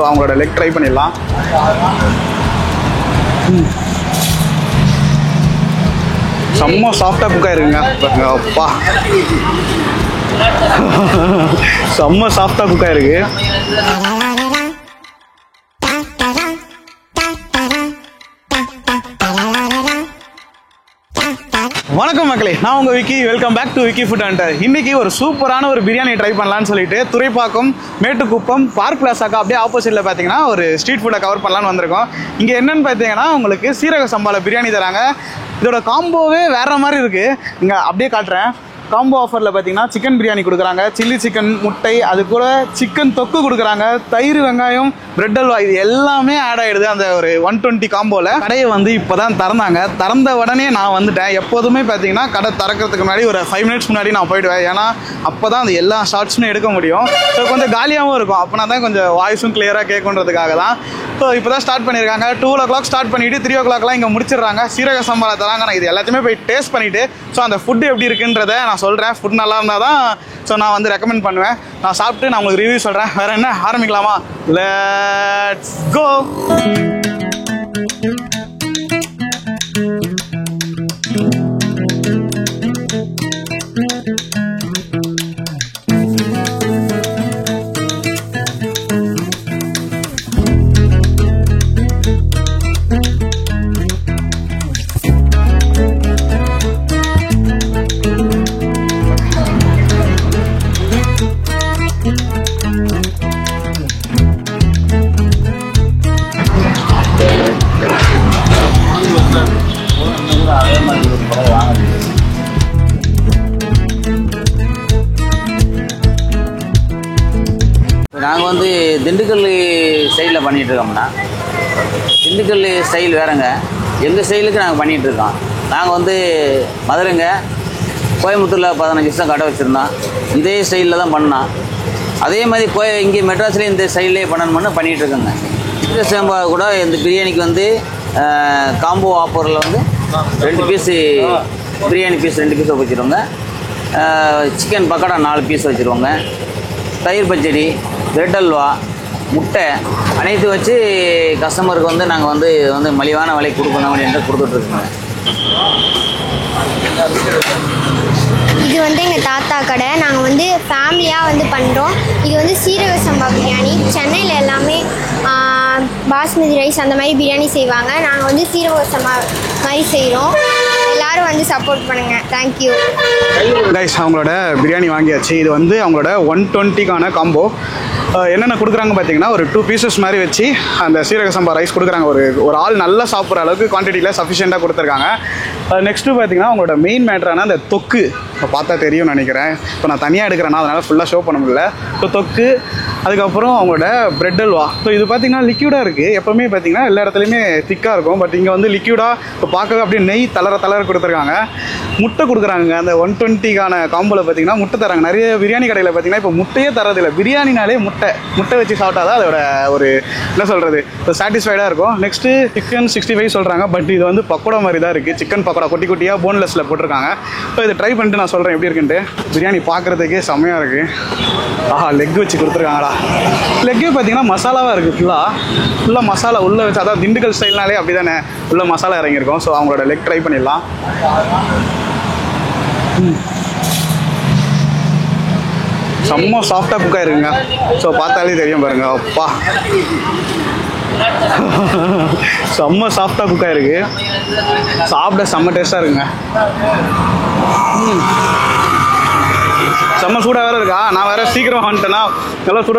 So அவங்களோட leg try பண்ணிடலாம். செம்ம சாஃப்டாக குக் ஆயிருக்குங்க. அப்பா செம்ம சாஃப்டாக குக் ஆயிருக்கு. வணக்கம் மக்களே, நான் உங்கள் Vicky. Welcome back to Vicky food hunter. இன்றைக்கி ஒரு சூப்பரான ஒரு பிரியாணி ட்ரை பண்ணலான்னு சொல்லிட்டு துறைப்பாக்கம் மேட்டுக்குப்பம் பார்க் பிளாஸாக்கு அப்படியே ஆப்போசிட்டில் பார்த்தீங்கன்னா ஒரு ஸ்ட்ரீட் ஃபுட்டை கவர் பண்ணலான்னு வந்திருக்கோம். இங்கே என்னென்னு பார்த்தீங்கன்னா உங்களுக்கு சீரக சம்பாவில் பிரியாணி தராங்க. இதோட காம்போவே வேறு மாதிரி இருக்குது. இங்கே அப்படியே காட்டுறேன். காம்போ ஆஃபரில் பார்த்தீங்கன்னா சிக்கன் பிரியாணி கொடுக்குறாங்க, சில்லி சிக்கன், முட்டை, அது கூட சிக்கன் தொக்கு கொடுக்குறாங்க, தயிர், வெங்காயம், பிரெட் அல்வா, இது எல்லாமே ஆட் ஆகிடுது அந்த ஒரு 120 காம்போவில். கடையை வந்து இப்போ தான் திறந்த உடனே நான் வந்துட்டேன். எப்போதுமே பார்த்தீங்கன்னா கடை திறக்கிறதுக்கு முன்னாடி ஒரு 5 மினிட்ஸ் முன்னாடி நான் போயிடுவேன். ஏன்னா அப்போ தான் அந்த எல்லா ஷார்ட்ஸுமே எடுக்க முடியும். ஸோ கொஞ்சம் காலியாகவும் இருக்கும். அப்போனா தான் கொஞ்சம் வாய்ஸும் கிளியராக கேட்குன்றதுக்காக தான். ஸோ இப்போ தான் ஸ்டார்ட் பண்ணியிருக்காங்க. 2 o'clock ஸ்டார்ட் பண்ணிவிட்டு 3 o'clockலாம் இங்கே முடிச்சிடுறாங்க. சீரக சம்பாலை தராங்க. நான் இது எல்லாத்தையுமே போய் டேஸ்ட் பண்ணிவிட்டு ஸோ அந்த ஃபுட்டு எப்படி இருக்குன்றதை நான் சொல்கிறேன். ஃபுட் நல்லா இருந்தால் தான் ஸோ நான் வந்து ரெக்கமெண்ட் பண்ணுவேன். நான் சாப்பிட்டு நான் உங்களுக்கு ரிவ்யூ சொல்கிறேன். வேறு என்ன, ஆரம்பிக்கலாமா? Let's go. நாங்கள் வந்து திண்டுக்கல் ஸ்டைலில் பண்ணிகிட்ருக்கோம்னா, திண்டுக்கல் ஸ்டைல் வேறுங்க. எங்கள் ஸ்டைலுக்கு நாங்கள் பண்ணிகிட்ருக்கோம். நாங்கள் வந்து மதுரைங்க, கோயம்புத்தூரில் 15 வருஷம் கடை வச்சுருந்தோம். இதே ஸ்டைலில் தான் பண்ணோம். அதே மாதிரி இங்கே மெட்ராஸ்லேயே இந்த ஸ்டைல்லே பண்ணணும்னு பண்ணிகிட்ருக்கோங்க. இந்த சேம்பா கூட இந்த பிரியாணிக்கு வந்து காம்போ ஆஃபரில் வந்து 2 பீஸு பிரியாணி பீஸ் 2 பீஸ் வச்சுருவோங்க. சிக்கன் பக்கோடா 4 பீஸ் வச்சுருவோங்க. தயிர் பச்சடி, பிரெட் அல்வா, முட்டை அனைத்து வச்சு கஸ்டமருக்கு வந்து நாங்கள் வந்து மலிவான விலை கொடுக்கணும் அப்படின்ட்டு கொடுத்துட்ருக்கோங்க. இது வந்து எங்கள் தாத்தா கடை. நாங்கள் வந்து ஃபேமிலியாக வந்து பண்ணுறோம். இது வந்து சீரக சம்பா பிரியாணி. சென்னையில் எல்லாமே பாஸ்மதி ரைஸ் அந்த மாதிரி பிரியாணி செய்வாங்க. நாங்கள் வந்து சீரக சம்பா மாதிரி செய்கிறோம். எல்லோரும் வந்து சப்போர்ட் பண்ணுங்கள். Thank you guys. அவங்களோட பிரியாணி வாங்கியாச்சு. இது வந்து அவங்களோட 120க்கான காம்போ. என்னென்ன கொடுக்குறாங்க பார்த்தீங்கன்னா ஒரு 2 பீசஸ் மாதிரி வச்சு அந்த சீரக சம்பா ரைஸ் கொடுக்குறாங்க. ஒரு ஆள் நல்லா சாப்பிட்ற அளவுக்கு குவான்டிட்டியில் சஃபிஷியண்ட்டாக கொடுத்துருக்காங்க. நெக்ஸ்ட்டு பார்த்தீங்கன்னா அவங்களோட மெயின் மேட்ரான அந்த தொக்கு. இப்போ பார்த்தா தெரியும்னு நினைக்கிறேன். இப்போ நான் தனியாக எடுக்கிறேன்னா அதனால் ஃபுல்லாக ஷோ பண்ண முடியல. ஸோ தொக்கு, அதுக்கப்புறம் அவங்களோட பிரெட் அல்வா. ஸோ இது பார்த்தீங்கன்னா லிக்யூடாக இருக்குது. எப்போவுமே பார்த்தீங்கன்னா எல்லா இடத்துலையுமே திக்காக இருக்கும். பட் இங்கே வந்து லிக்யூடாக இப்போ பார்க்கவே அப்படியே நெய் தளர கொடுத்துருக்காங்க. முட்டை கொடுக்குறாங்க. அந்த 120க்கான காம்போவில் பார்த்தீங்கன்னா முட்டை தராங்க. நிறைய பிரியாணி கடையில் பார்த்தீங்கன்னா இப்போ முட்டையே தரதில்லை. பிரியாணினாலே முட்டை வச்சு சாப்பிட்டா தான் அதோட ஒரு என்ன சொல்கிறது, இப்போ சாட்டிஸ்ஃபைடாக இருக்கும். நெக்ஸ்ட்டு சிக்கன் 65 சொல்கிறாங்க. பட் இது வந்து பக்கோடா மாதிரி தான் இருக்குது. சிக்கன் பக்கோடா குட்டி குட்டியாக போன்லெஸ்ஸில் போட்டிருக்காங்க. ஸோ இதை ட்ரை பண்ணிட்டு நான் சொல்கிறேன் எப்படி இருக்குன்ட்டு. பிரியாணி பார்க்குறதுக்கே செம்மையாக இருக்குது. லெக் வச்சு கொடுத்துருக்காங்களா. லெக்கே பார்த்தீங்கன்னா மசாலாவாக இருக்குது. ஃபுல்லாக மசாலா உள்ளே வச்சு, அதாவது திண்டுக்கல் ஸ்டைல்னாலே அப்படி தானே உள்ள மசாலா இறங்கியிருக்கும். ஸோ அவங்களோட லெக் ட்ரை பண்ணிடலாம். செம்ம சாஃப்டாக குக் ஆயிருக்குங்க. ஸோ பார்த்தாலே தெரியும் பாருங்க. அப்பா செம்ம சாஃப்டாக குக் ஆயிருக்கு. சாப்பிட செம்ம டேஸ்ட்டாக இருக்குங்க. செம்ம சூடாக வேறு இருக்கா. நான் வேறு சீக்கிரம் வந்துட்டேன்னா நல்லா சுட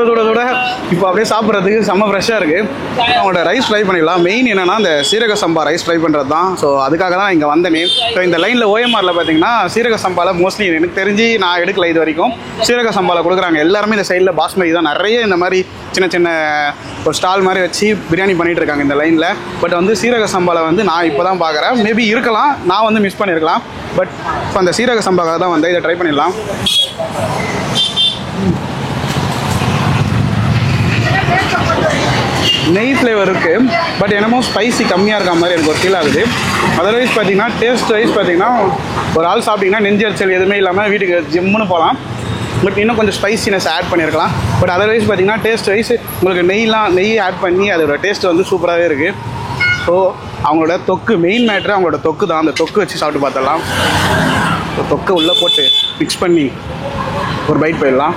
இப்போ அப்படியே சாப்பிட்றதுக்கு செம்ம ஃப்ரெஷ்ஷாக இருக்குது. அவங்களோட ரைஸ் ட்ரை பண்ணிடலாம். மெயின் என்னென்னா இந்த சீரக சம்பா ரைஸ் ட்ரை பண்ணுறது தான். ஸோ அதுக்காக தான் இங்கே வந்தேனே. ஸோ இந்த லைனில் ஓஎம்ஆரில் பார்த்தீங்கன்னா சீரக சம்பாவில் மோஸ்ட்லி எனக்கு தெரிஞ்சு நான் எடுக்கல இது வரைக்கும். சீரக சம்பாவில் கொடுக்குறாங்க. எல்லாருமே இந்த சைடில் பாஸ்மதி தான். நிறைய இந்த மாதிரி சின்ன ஒரு ஸ்டால் மாதிரி வச்சு பிரியாணி பண்ணிகிட்டு இருக்காங்க இந்த லைனில். பட் வந்து சீரக சம்பாவில் வந்து நான் இப்போ தான் பார்க்குறேன். மேபி இருக்கலாம், நான் வந்து மிஸ் பண்ணியிருக்கலாம். பட் இப்போ அந்த சீரக சம்பாக்காக தான் வந்து இதை ட்ரை பண்ணிடலாம். நெய் ஃப்ளேவர் இருக்குது. பட் என்னமோ ஸ்பைசி கம்மியாக இருக்க மாதிரி எனக்கு ஒரு ஃபீல் ஆகுது. அதர்வைஸ் பார்த்தீங்கன்னா டேஸ்ட் வைஸ் பார்த்தீங்கன்னா ஒரு ஆள் சாப்பிட்டிங்கன்னா நெஞ்சரிச்சல் எதுவுமே இல்லாமல் வீட்டுக்கு ஜிம்முன்னு போகலாம். பட் இன்னும் கொஞ்சம் ஸ்பைசினஸ் ஆட் பண்ணியிருக்கலாம். பட் அதர்வைஸ் பார்த்தீங்கன்னா டேஸ்ட் வைஸ் உங்களுக்கு நெய் ஆட் பண்ணி அதோட டேஸ்ட் வந்து சூப்பராகவே இருக்குது. ஸோ அவங்களோட தொக்கு மெயின் மேட்ரு அவங்களோட தொக்கு தான். அந்த தொக்கு வச்சு சாப்பிட்டு பார்த்துடலாம். ஸோ தொக்கை உள்ளே போட்டு மிக்ஸ் பண்ணி ஒரு பைட் போயிடலாம்.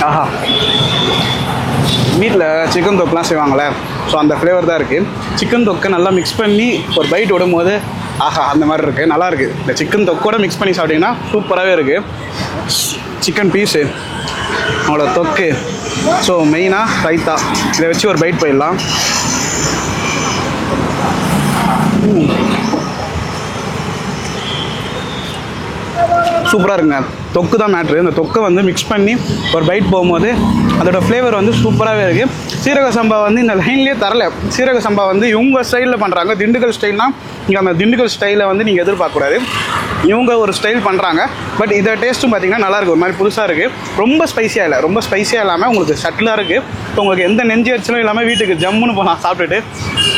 ஆஹா, வீட்டில் சிக்கன் தொக்குலாம் செய்வாங்களே, ஸோ அந்த ஃப்ளேவர் தான் இருக்குது. சிக்கன் தொக்கை நல்லா மிக்ஸ் பண்ணி ஒரு பைட் விடும்போது ஆஹா அந்த மாதிரி இருக்குது, நல்லாயிருக்கு. இந்த சிக்கன் தொக்கோட மிக்ஸ் பண்ணி சாப்பிட்டிங்கன்னா சூப்பராகவே இருக்குது. சிக்கன் பீஸு, அவங்களோட தொக்கு, ஸோ மெயினாக ரைத்தா, இதை வச்சு ஒரு பைட் போயிடலாம். சூப்பராக இருக்குங்க. தொக்கு தான் மேட்ரு. இந்த தொக்கை வந்து மிக்ஸ் பண்ணி ஒரு பைட் போகும்போது அதோட ஃப்ளேவர் வந்து சூப்பராகவே இருக்குது. சீரக சம்பா வந்து இந்த லைன்லேயே தரல. சீரக சம்பா வந்து இவங்க ஸ்டைலில் பண்ணுறாங்க. திண்டுக்கல் ஸ்டைல்னால் இங்கே அந்த திண்டுக்கல் ஸ்டைலை வந்து நீங்கள் எதிர்பார்க்கக்கூடாது. இவங்க ஒரு ஸ்டைல் பண்ணுறாங்க. பட் இதை டேஸ்ட்டும் பார்த்தீங்கன்னா நல்லாயிருக்கு, ஒரு மாதிரி புதுசாக இருக்குது. ரொம்ப ஸ்பைஸியாக இல்லை, ரொம்ப ஸ்பைஸியாக இல்லாமல் உங்களுக்கு சட்டிலாக இருக்குது. ஸோ உங்களுக்கு எந்த நெஞ்சு அரிச்சலும் இல்லாமல் வீட்டுக்கு ஜம்முன்னு போகலாம் சாப்பிட்டுட்டு.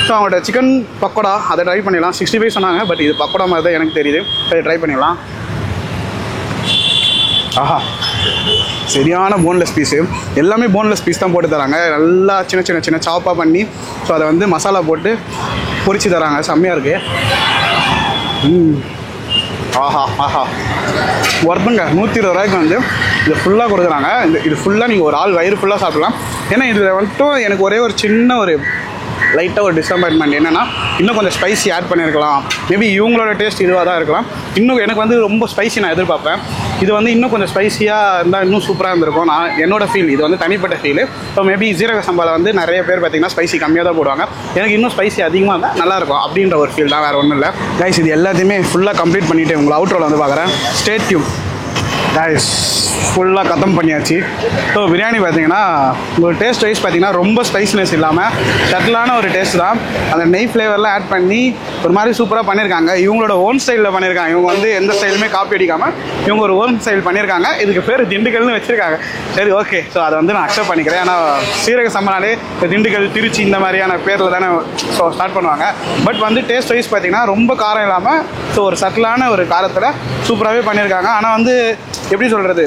ஸோ அவங்களோட சிக்கன் பக்கோடா அதை ட்ரை பண்ணிடலாம். 65 சொன்னாங்க, பட் இது பக்கோடா மாதிரி தான் எனக்கு தெரியுது. அதை ட்ரை பண்ணிடலாம். ஆஹா, சரியான போன்லெஸ் பீஸு. எல்லாமே போன்லெஸ் பீஸ் தான் போட்டு தராங்க. நல்லா சின்ன சின்ன சின்ன சாப்பாக பண்ணி ஸோ அதை வந்து மசாலா போட்டு பொரிச்சு தராங்க. செம்மையாக இருக்குது. ஆஹா ஆஹா, ஒர்த்துங்க. 120 ரூபாய்க்கு வந்து இது ஃபுல்லாக கொடுக்குறாங்க. இது ஃபுல்லாக நீங்கள் ஒரு ஆள் வயிறு ஃபுல்லாக சாப்பிடலாம். ஏன்னா இதில் வந்துட்டு எனக்கு ஒரே ஒரு சின்ன ஒரு லைட்டாக ஒரு டிசப்பாயின்மெண்ட் என்னென்னா இன்னும் கொஞ்சம் ஸ்பைசி ஆட் பண்ணியிருக்கலாம். மேபி இவங்களோட டேஸ்ட் இதுவாக தான் இருக்கலாம். இன்னும் எனக்கு வந்து ரொம்ப ஸ்பைசி நான் எதிர்பார்ப்பேன். இது வந்து இன்னும் கொஞ்சம் ஸ்பைசியாக இருந்தால் இன்னும் சூப்பராக இருந்திருக்கும். நான் என்னோட ஃபீல், இது வந்து தனிப்பட்ட ஃபீல். ஸோ மேபி சீரக சம்பாவில் வந்து நிறைய பேர் பார்த்திங்கன்னா ஸ்பைசி கம்மியாக தான் போடுவாங்க. எனக்கு இன்னும் ஸ்பைசி அதிகமாக இருந்தால் நல்லாயிருக்கும் அப்படின்ற ஒரு ஃபீல் தான், வேறு ஒன்றும் இல்லை. கைஸ், இது எல்லாத்தையுமே ஃபுல்லாக கம்ப்ளீட் பண்ணிவிட்டு உங்களை அவுட்ரோவில் வந்து பார்க்குறேன். Stay tune guys. ஃபுல்லாக கத்தம் பண்ணியாச்சு. ஸோ பிரியாணி பார்த்தீங்கன்னா உங்களுக்கு டேஸ்ட் வைஸ் பார்த்தீங்கன்னா ரொம்ப ஸ்பைசினஸ் இல்லாமல் சட்டிலான ஒரு டேஸ்ட் தான். அந்த நெய் ஃப்ளேவர்லாம் ஆட் பண்ணி ஒரு மாதிரி சூப்பராக பண்ணியிருக்காங்க. இவங்களோட ஓன் ஸ்டைலில் பண்ணியிருக்காங்க. இவங்க வந்து எந்த ஸ்டைலுமே காப்பி அடிக்காமல் இவங்க ஒரு ஓன் ஸ்டைல் பண்ணியிருக்காங்க. இதுக்கு பேர் திண்டுக்கல்னு வச்சுருக்காங்க. சரி, ஓகே. ஸோ அதை வந்து நான் அக்செப்ட் பண்ணிக்கிறேன். ஏன்னா சீரக சம்பனாலே திண்டுக்கல், திருச்சி இந்த மாதிரியான பேரில் தானே ஸோ ஸ்டார்ட் பண்ணுவாங்க. பட் வந்து டேஸ்ட் வைஸ் பார்த்தீங்கன்னா ரொம்ப காரம் இல்லாமல் ஸோ ஒரு சட்டிலான ஒரு காரத்தில் சூப்பராகவே பண்ணியிருக்காங்க. ஆனால் வந்து எப்படி சொல்கிறது,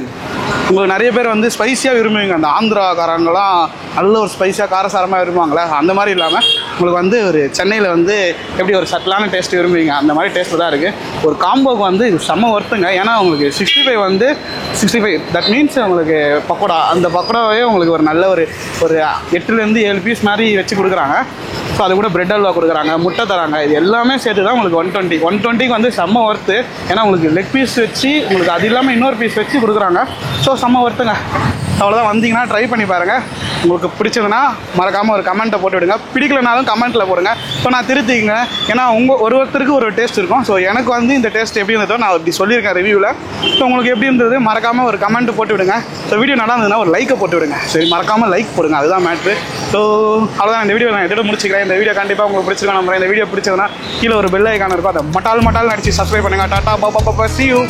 உங்களுக்கு நிறைய பேர் வந்து ஸ்பைஸியாக விரும்புவீங்க. அந்த ஆந்திராக்காரங்களாம் நல்ல ஒரு ஸ்பைஸியாக காரசாரமாக விரும்புவாங்களே, அந்த மாதிரி இல்லாமல் உங்களுக்கு வந்து ஒரு சென்னையில் வந்து எப்படி ஒரு சட்டிலான டேஸ்ட் விரும்புவீங்க அந்த மாதிரி டேஸ்ட்டு தான் இருக்குது. ஒரு காம்போக்கு வந்து இது செம்ம ஒர்த்துங்க. ஏன்னா உங்களுக்கு 65 வந்து 65 தட் மீன்ஸ் உங்களுக்கு பக்கோடா, அந்த பக்கோடாவே உங்களுக்கு ஒரு நல்ல ஒரு 8லேருந்து 7 பீஸ் மாதிரி வச்சு கொடுக்குறாங்க. ஸோ அது கூட பிரெட் அல்வா கொடுக்குறாங்க, முட்டை தராங்க. இது எல்லாமே சேர்த்து தான் உங்களுக்கு 120 வந்து செம்ம ஒர்த்து. ஏன்னா உங்களுக்கு லெக் பீஸ் வச்சு உங்களுக்கு அது இல்லாமல் இன்னொரு பீஸ் வச்சு கொடுக்குறாங்க. ஸோ செம்ம ஒர்த்துங்க. அவ்வளோதான். வந்தீங்கன்னா ட்ரை பண்ணி பாருங்கள். உங்களுக்கு பிடிச்சதுன்னா மறக்காமல் ஒரு கமெண்ட்டை போட்டு விடுங்க. பிடிக்கலனாலும் கமெண்ட்டில் போடுங்க. ஸோ நான் திருத்திங்க. ஏன்னா ஒருத்தருக்கு ஒரு டேஸ்ட் இருக்கும். ஸோ எனக்கு வந்து இந்த டேஸ்ட் எப்படி இருந்ததோ நான் அப்படி சொல்லியிருக்கேன் ரிவ்யூவில். ஸோ உங்களுக்கு எப்படி இருந்தது மறக்காமல் ஒரு கமெண்ட் போட்டு விடுங்க. ஸோ வீடியோ நல்லா இருந்ததுன்னா ஒரு லைக்கை போட்டு விடுங்க. சரி, மறக்காமல் லைக் போடுங்க, அதுதான் மேட்ரு. ஸோ அவ்வளோதான். இந்த வீடியோ நான் எதோட முடிச்சுக்கிறேன். இந்த வீடியோ கண்டிப்பாக உங்களுக்கு பிடிச்சிருக்கேன் நம்புறேன். இந்த வீடியோ பிடிச்சதுன்னா கீழே ஒரு பெல் ஐக்கான் இருக்கும், அதை மட்டால் நடிச்சு சப்ஸ்கிரைப் பண்ணுங்கள். டாட்டா, பாப்பா, see you.